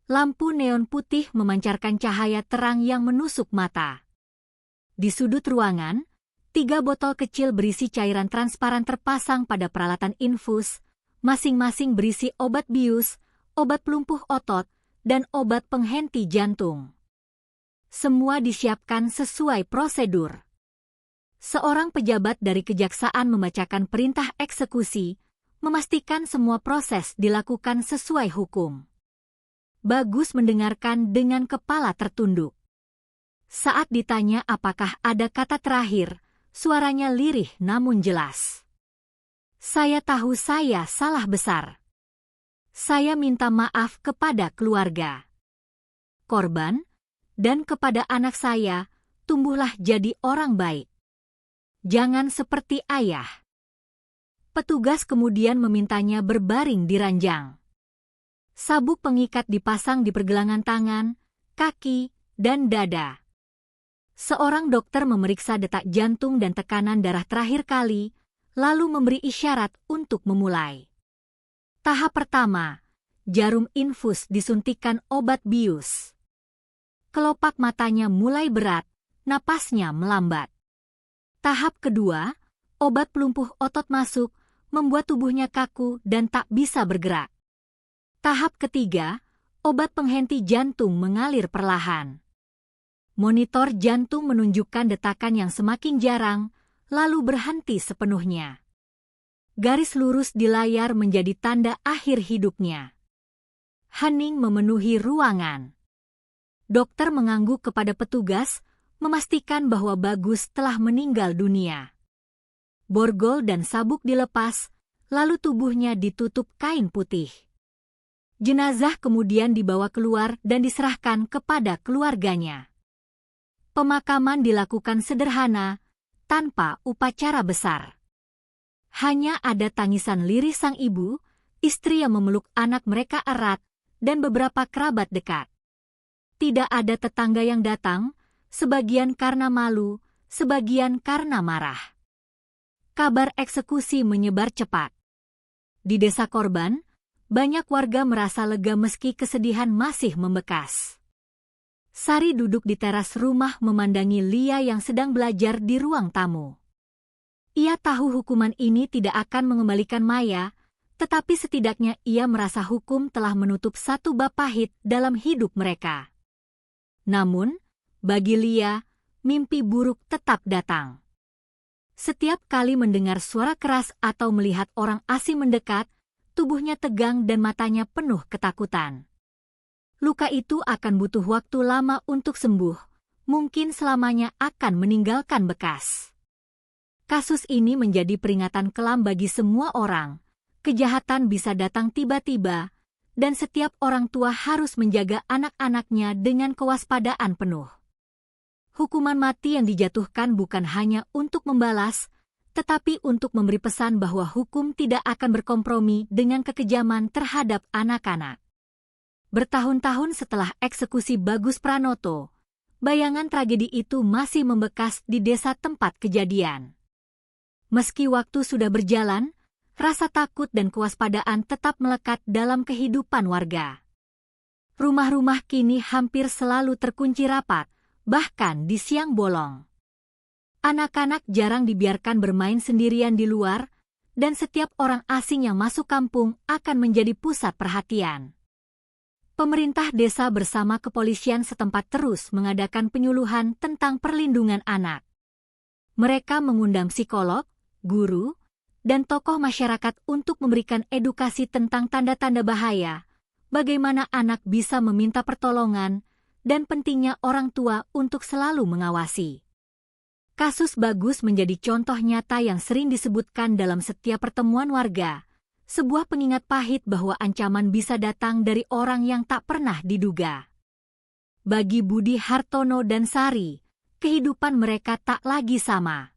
Lampu neon putih memancarkan cahaya terang yang menusuk mata. Di sudut ruangan, 3 botol kecil berisi cairan transparan terpasang pada peralatan infus, masing-masing berisi obat bius, obat pelumpuh otot, dan obat penghenti jantung. Semua disiapkan sesuai prosedur. Seorang pejabat dari kejaksaan membacakan perintah eksekusi, memastikan semua proses dilakukan sesuai hukum. Bagus mendengarkan dengan kepala tertunduk. Saat ditanya apakah ada kata terakhir, suaranya lirih namun jelas. "Saya tahu saya salah besar. Saya minta maaf kepada keluarga, korban, dan kepada anak saya, tumbuhlah jadi orang baik. Jangan seperti ayah." Petugas kemudian memintanya berbaring di ranjang. Sabuk pengikat dipasang di pergelangan tangan, kaki, dan dada. Seorang dokter memeriksa detak jantung dan tekanan darah terakhir kali, lalu memberi isyarat untuk memulai. Tahap pertama, jarum infus disuntikan obat bius. Kelopak matanya mulai berat, napasnya melambat. Tahap kedua, obat pelumpuh otot masuk, membuat tubuhnya kaku dan tak bisa bergerak. Tahap ketiga, obat penghenti jantung mengalir perlahan. Monitor jantung menunjukkan detakan yang semakin jarang, lalu berhenti sepenuhnya. Garis lurus di layar menjadi tanda akhir hidupnya. Hening memenuhi ruangan. Dokter mengangguk kepada petugas, memastikan bahwa Bagus telah meninggal dunia. Borgol dan sabuk dilepas, lalu tubuhnya ditutup kain putih. Jenazah kemudian dibawa keluar dan diserahkan kepada keluarganya. Pemakaman dilakukan sederhana, tanpa upacara besar. Hanya ada tangisan lirih sang ibu, istri yang memeluk anak mereka erat, dan beberapa kerabat dekat. Tidak ada tetangga yang datang, sebagian karena malu, sebagian karena marah. Kabar eksekusi menyebar cepat. Di desa korban, banyak warga merasa lega meski kesedihan masih membekas. Sari duduk di teras rumah memandangi Lia yang sedang belajar di ruang tamu. Ia tahu hukuman ini tidak akan mengembalikan Maya, tetapi setidaknya ia merasa hukum telah menutup satu bab pahit dalam hidup mereka. Namun, bagi Lia, mimpi buruk tetap datang. Setiap kali mendengar suara keras atau melihat orang asing mendekat, tubuhnya tegang dan matanya penuh ketakutan. Luka itu akan butuh waktu lama untuk sembuh, mungkin selamanya akan meninggalkan bekas. Kasus ini menjadi peringatan kelam bagi semua orang. Kejahatan bisa datang tiba-tiba, dan setiap orang tua harus menjaga anak-anaknya dengan kewaspadaan penuh. Hukuman mati yang dijatuhkan bukan hanya untuk membalas, tetapi untuk memberi pesan bahwa hukum tidak akan berkompromi dengan kekejaman terhadap anak-anak. Bertahun-tahun setelah eksekusi Bagus Pranoto, bayangan tragedi itu masih membekas di desa tempat kejadian. Meski waktu sudah berjalan, rasa takut dan kewaspadaan tetap melekat dalam kehidupan warga. Rumah-rumah kini hampir selalu terkunci rapat, bahkan di siang bolong. Anak-anak jarang dibiarkan bermain sendirian di luar, dan setiap orang asing yang masuk kampung akan menjadi pusat perhatian. Pemerintah desa bersama kepolisian setempat terus mengadakan penyuluhan tentang perlindungan anak. Mereka mengundang psikolog, guru, dan tokoh masyarakat untuk memberikan edukasi tentang tanda-tanda bahaya, bagaimana anak bisa meminta pertolongan, dan pentingnya orang tua untuk selalu mengawasi. Kasus Bagus menjadi contoh nyata yang sering disebutkan dalam setiap pertemuan warga, sebuah pengingat pahit bahwa ancaman bisa datang dari orang yang tak pernah diduga. Bagi Budi Hartono dan Sari, kehidupan mereka tak lagi sama.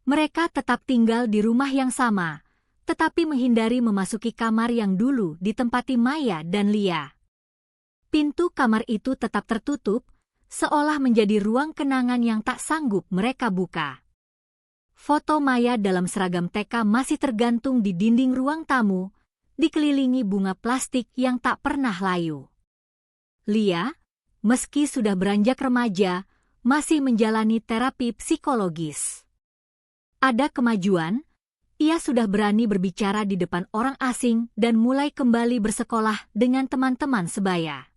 Mereka tetap tinggal di rumah yang sama, tetapi menghindari memasuki kamar yang dulu ditempati Maya dan Lia. Pintu kamar itu tetap tertutup, seolah menjadi ruang kenangan yang tak sanggup mereka buka. Foto Maya dalam seragam TK masih tergantung di dinding ruang tamu, dikelilingi bunga plastik yang tak pernah layu. Lia, meski sudah beranjak remaja, masih menjalani terapi psikologis. Ada kemajuan, ia sudah berani berbicara di depan orang asing dan mulai kembali bersekolah dengan teman-teman sebaya.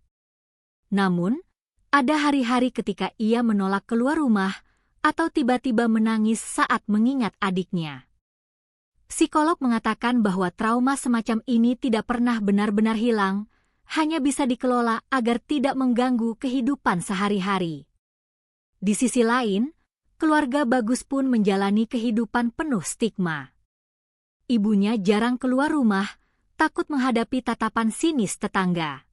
Namun, ada hari-hari ketika ia menolak keluar rumah atau tiba-tiba menangis saat mengingat adiknya. Psikolog mengatakan bahwa trauma semacam ini tidak pernah benar-benar hilang, hanya bisa dikelola agar tidak mengganggu kehidupan sehari-hari. Di sisi lain, keluarga Bagus pun menjalani kehidupan penuh stigma. Ibunya jarang keluar rumah, takut menghadapi tatapan sinis tetangga.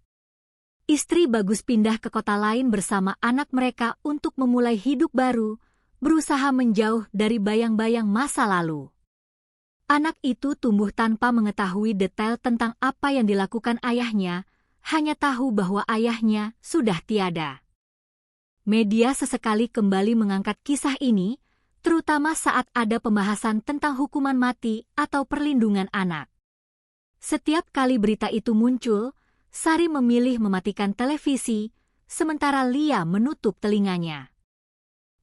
Istri Bagus pindah ke kota lain bersama anak mereka untuk memulai hidup baru, berusaha menjauh dari bayang-bayang masa lalu. Anak itu tumbuh tanpa mengetahui detail tentang apa yang dilakukan ayahnya, hanya tahu bahwa ayahnya sudah tiada. Media sesekali kembali mengangkat kisah ini, terutama saat ada pembahasan tentang hukuman mati atau perlindungan anak. Setiap kali berita itu muncul, Sari memilih mematikan televisi, sementara Lia menutup telinganya.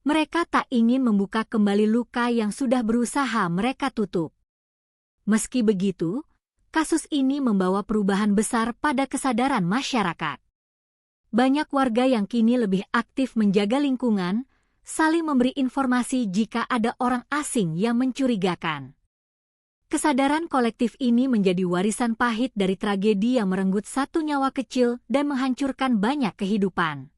Mereka tak ingin membuka kembali luka yang sudah berusaha mereka tutup. Meski begitu, kasus ini membawa perubahan besar pada kesadaran masyarakat. Banyak warga yang kini lebih aktif menjaga lingkungan, saling memberi informasi jika ada orang asing yang mencurigakan. Kesadaran kolektif ini menjadi warisan pahit dari tragedi yang merenggut satu nyawa kecil dan menghancurkan banyak kehidupan.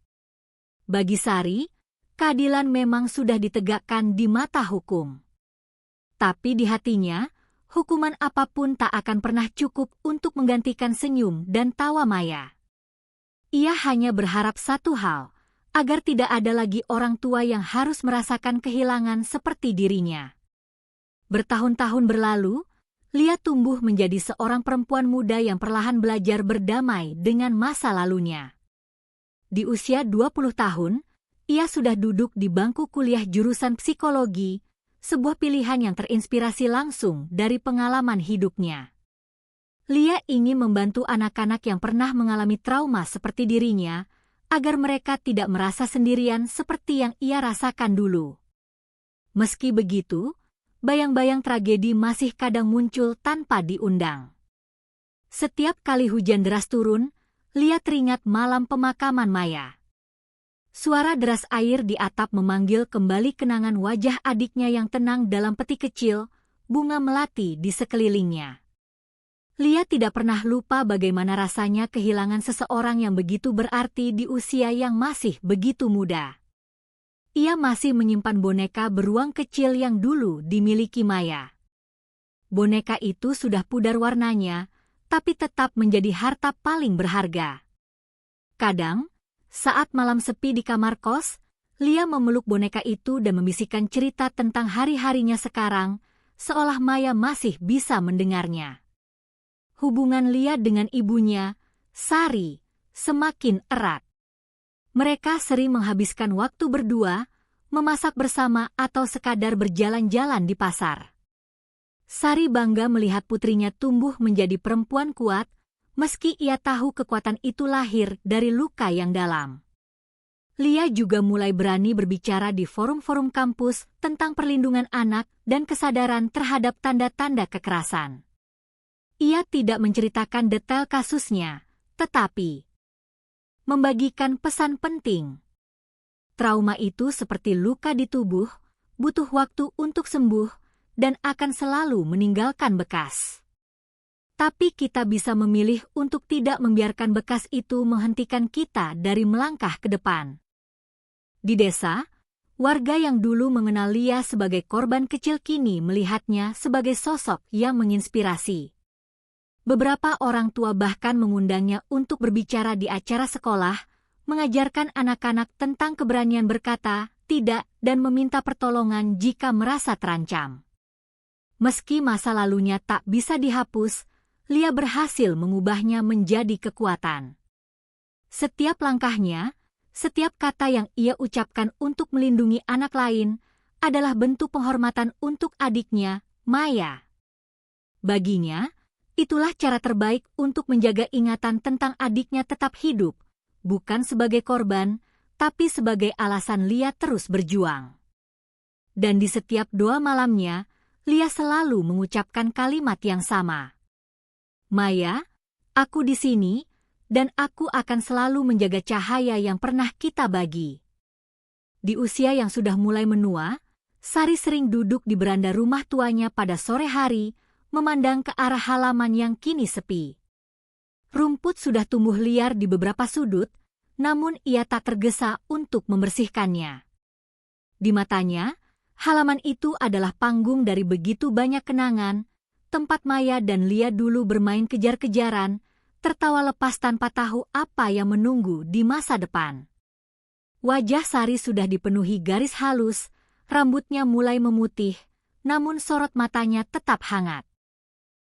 Bagi Sari, keadilan memang sudah ditegakkan di mata hukum. Tapi di hatinya, hukuman apapun tak akan pernah cukup untuk menggantikan senyum dan tawa Maya. Ia hanya berharap satu hal, agar tidak ada lagi orang tua yang harus merasakan kehilangan seperti dirinya. Bertahun-tahun berlalu, Lia tumbuh menjadi seorang perempuan muda yang perlahan belajar berdamai dengan masa lalunya. Di usia 20 tahun, ia sudah duduk di bangku kuliah jurusan psikologi, sebuah pilihan yang terinspirasi langsung dari pengalaman hidupnya. Lia ingin membantu anak-anak yang pernah mengalami trauma seperti dirinya, agar mereka tidak merasa sendirian seperti yang ia rasakan dulu. Meski begitu, bayang-bayang tragedi masih kadang muncul tanpa diundang. Setiap kali hujan deras turun, Lia teringat malam pemakaman Maya. Suara deras air di atap memanggil kembali kenangan wajah adiknya yang tenang dalam peti kecil, bunga melati di sekelilingnya. Lia tidak pernah lupa bagaimana rasanya kehilangan seseorang yang begitu berarti di usia yang masih begitu muda. Ia masih menyimpan boneka beruang kecil yang dulu dimiliki Maya. Boneka itu sudah pudar warnanya, tapi tetap menjadi harta paling berharga. Kadang, saat malam sepi di kamar kos, Lia memeluk boneka itu dan membisikkan cerita tentang hari-harinya sekarang, seolah Maya masih bisa mendengarnya. Hubungan Lia dengan ibunya, Sari, semakin erat. Mereka sering menghabiskan waktu berdua, memasak bersama atau sekadar berjalan-jalan di pasar. Sari bangga melihat putrinya tumbuh menjadi perempuan kuat, meski ia tahu kekuatan itu lahir dari luka yang dalam. Lia juga mulai berani berbicara di forum-forum kampus tentang perlindungan anak dan kesadaran terhadap tanda-tanda kekerasan. Ia tidak menceritakan detail kasusnya, tetapi membagikan pesan penting. Trauma itu seperti luka di tubuh, butuh waktu untuk sembuh, dan akan selalu meninggalkan bekas. Tapi kita bisa memilih untuk tidak membiarkan bekas itu menghentikan kita dari melangkah ke depan. Di desa, warga yang dulu mengenal Lia sebagai korban kecil kini melihatnya sebagai sosok yang menginspirasi. Beberapa orang tua bahkan mengundangnya untuk berbicara di acara sekolah, mengajarkan anak-anak tentang keberanian berkata tidak dan meminta pertolongan jika merasa terancam. Meski masa lalunya tak bisa dihapus, Lia berhasil mengubahnya menjadi kekuatan. Setiap langkahnya, setiap kata yang ia ucapkan untuk melindungi anak lain, adalah bentuk penghormatan untuk adiknya, Maya. Baginya, itulah cara terbaik untuk menjaga ingatan tentang adiknya tetap hidup, bukan sebagai korban, tapi sebagai alasan Lia terus berjuang. Dan di setiap doa malamnya, Lia selalu mengucapkan kalimat yang sama. Maya, aku di sini, dan aku akan selalu menjaga cahaya yang pernah kita bagi. Di usia yang sudah mulai menua, Sari sering duduk di beranda rumah tuanya pada sore hari, memandang ke arah halaman yang kini sepi. Rumput sudah tumbuh liar di beberapa sudut, namun ia tak tergesa untuk membersihkannya. Di matanya, halaman itu adalah panggung dari begitu banyak kenangan, tempat Maya dan Lia dulu bermain kejar-kejaran, tertawa lepas tanpa tahu apa yang menunggu di masa depan. Wajah Sari sudah dipenuhi garis halus, rambutnya mulai memutih, namun sorot matanya tetap hangat.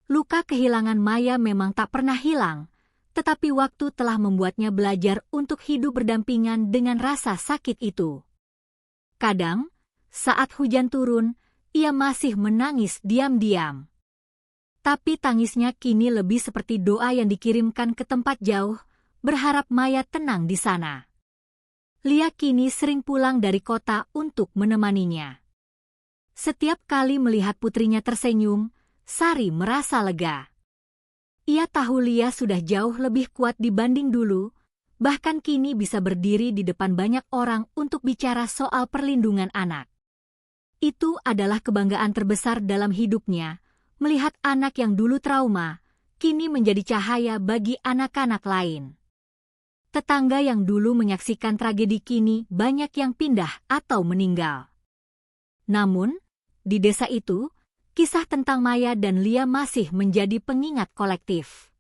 Luka kehilangan Maya memang tak pernah hilang, tetapi waktu telah membuatnya belajar untuk hidup berdampingan dengan rasa sakit itu. Kadang, saat hujan turun, ia masih menangis diam-diam. Tapi tangisnya kini lebih seperti doa yang dikirimkan ke tempat jauh, berharap Maya tenang di sana. Lia kini sering pulang dari kota untuk menemaninya. Setiap kali melihat putrinya tersenyum, Sari merasa lega. Ia tahu Lia sudah jauh lebih kuat dibanding dulu, bahkan kini bisa berdiri di depan banyak orang untuk bicara soal perlindungan anak. Itu adalah kebanggaan terbesar dalam hidupnya, melihat anak yang dulu trauma, kini menjadi cahaya bagi anak-anak lain. Tetangga yang dulu menyaksikan tragedi kini banyak yang pindah atau meninggal. Namun, di desa itu, kisah tentang Maya dan Lia masih menjadi pengingat kolektif.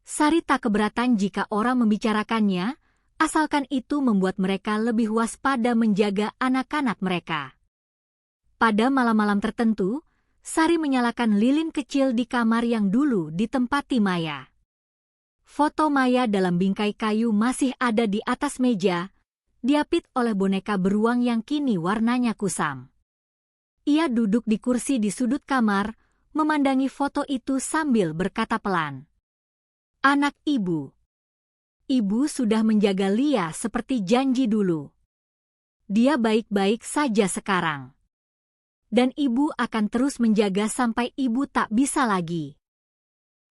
Sari tak keberatan jika orang membicarakannya, asalkan itu membuat mereka lebih waspada menjaga anak-anak mereka. Pada malam-malam tertentu, Sari menyalakan lilin kecil di kamar yang dulu ditempati Maya. Foto Maya dalam bingkai kayu masih ada di atas meja, diapit oleh boneka beruang yang kini warnanya kusam. Ia duduk di kursi di sudut kamar, memandangi foto itu sambil berkata pelan. Anak ibu. Ibu sudah menjaga Lia seperti janji dulu. Dia baik-baik saja sekarang. Dan ibu akan terus menjaga sampai ibu tak bisa lagi.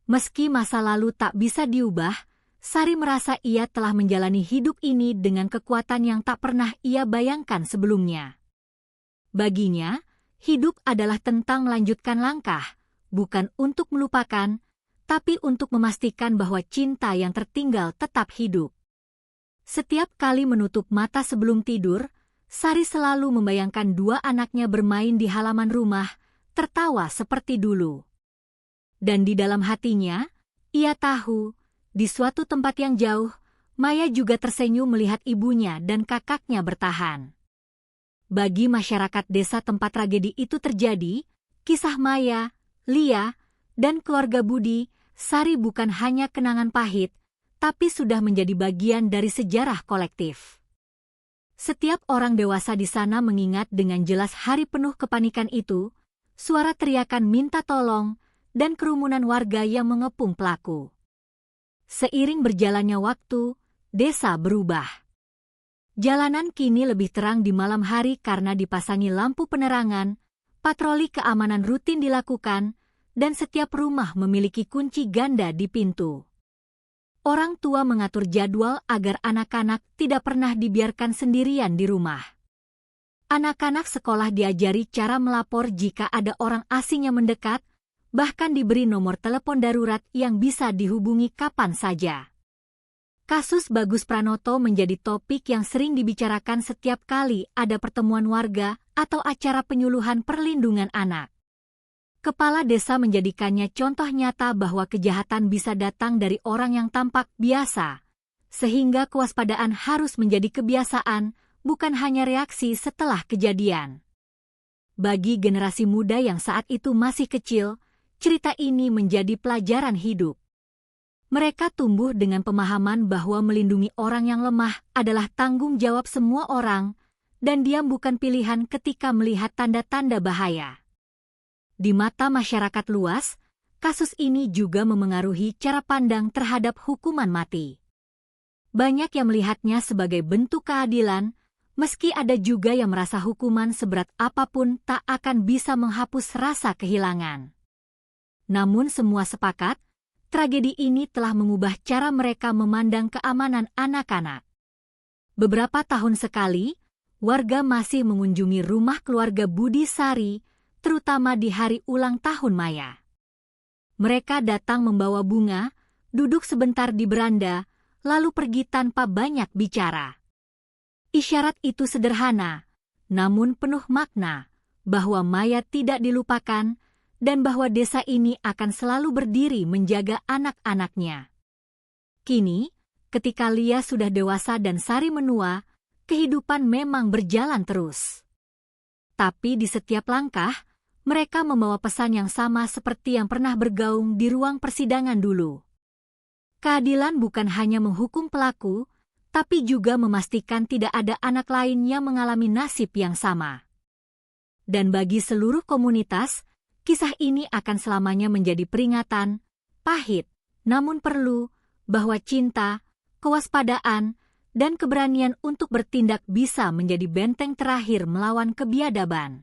Meski masa lalu tak bisa diubah, Sari merasa ia telah menjalani hidup ini dengan kekuatan yang tak pernah ia bayangkan sebelumnya. Baginya, hidup adalah tentang melanjutkan langkah, bukan untuk melupakan, tapi untuk memastikan bahwa cinta yang tertinggal tetap hidup. Setiap kali menutup mata sebelum tidur, Sari selalu membayangkan dua anaknya bermain di halaman rumah, tertawa seperti dulu. Dan di dalam hatinya, ia tahu, di suatu tempat yang jauh, Maya juga tersenyum melihat ibunya dan kakaknya bertahan. Bagi masyarakat desa tempat tragedi itu terjadi, kisah Maya, Lia, dan keluarga Budi, Sari bukan hanya kenangan pahit, tapi sudah menjadi bagian dari sejarah kolektif. Setiap orang dewasa di sana mengingat dengan jelas hari penuh kepanikan itu, suara teriakan minta tolong, dan kerumunan warga yang mengepung pelaku. Seiring berjalannya waktu, desa berubah. Jalanan kini lebih terang di malam hari karena dipasangi lampu penerangan, patroli keamanan rutin dilakukan, dan setiap rumah memiliki kunci ganda di pintu. Orang tua mengatur jadwal agar anak-anak tidak pernah dibiarkan sendirian di rumah. Anak-anak sekolah diajari cara melapor jika ada orang asing yang mendekat, bahkan diberi nomor telepon darurat yang bisa dihubungi kapan saja. Kasus Bagus Pranoto menjadi topik yang sering dibicarakan setiap kali ada pertemuan warga atau acara penyuluhan perlindungan anak. Kepala desa menjadikannya contoh nyata bahwa kejahatan bisa datang dari orang yang tampak biasa, sehingga kewaspadaan harus menjadi kebiasaan, bukan hanya reaksi setelah kejadian. Bagi generasi muda yang saat itu masih kecil, cerita ini menjadi pelajaran hidup. Mereka tumbuh dengan pemahaman bahwa melindungi orang yang lemah adalah tanggung jawab semua orang, dan diam bukan pilihan ketika melihat tanda-tanda bahaya. Di mata masyarakat luas, kasus ini juga memengaruhi cara pandang terhadap hukuman mati. Banyak yang melihatnya sebagai bentuk keadilan, meski ada juga yang merasa hukuman seberat apapun tak akan bisa menghapus rasa kehilangan. Namun semua sepakat, tragedi ini telah mengubah cara mereka memandang keamanan anak-anak. Beberapa tahun sekali, warga masih mengunjungi rumah keluarga Budi Sari, terutama di hari ulang tahun Maya. Mereka datang membawa bunga, duduk sebentar di beranda, lalu pergi tanpa banyak bicara. Isyarat itu sederhana, namun penuh makna, bahwa Maya tidak dilupakan, dan bahwa desa ini akan selalu berdiri menjaga anak-anaknya. Kini, ketika Lia sudah dewasa dan Sari menua, kehidupan memang berjalan terus. Tapi di setiap langkah, mereka membawa pesan yang sama seperti yang pernah bergaung di ruang persidangan dulu. Keadilan bukan hanya menghukum pelaku, tapi juga memastikan tidak ada anak lain yang mengalami nasib yang sama. Dan bagi seluruh komunitas, kisah ini akan selamanya menjadi peringatan, pahit, namun perlu, bahwa cinta, kewaspadaan, dan keberanian untuk bertindak bisa menjadi benteng terakhir melawan kebiadaban.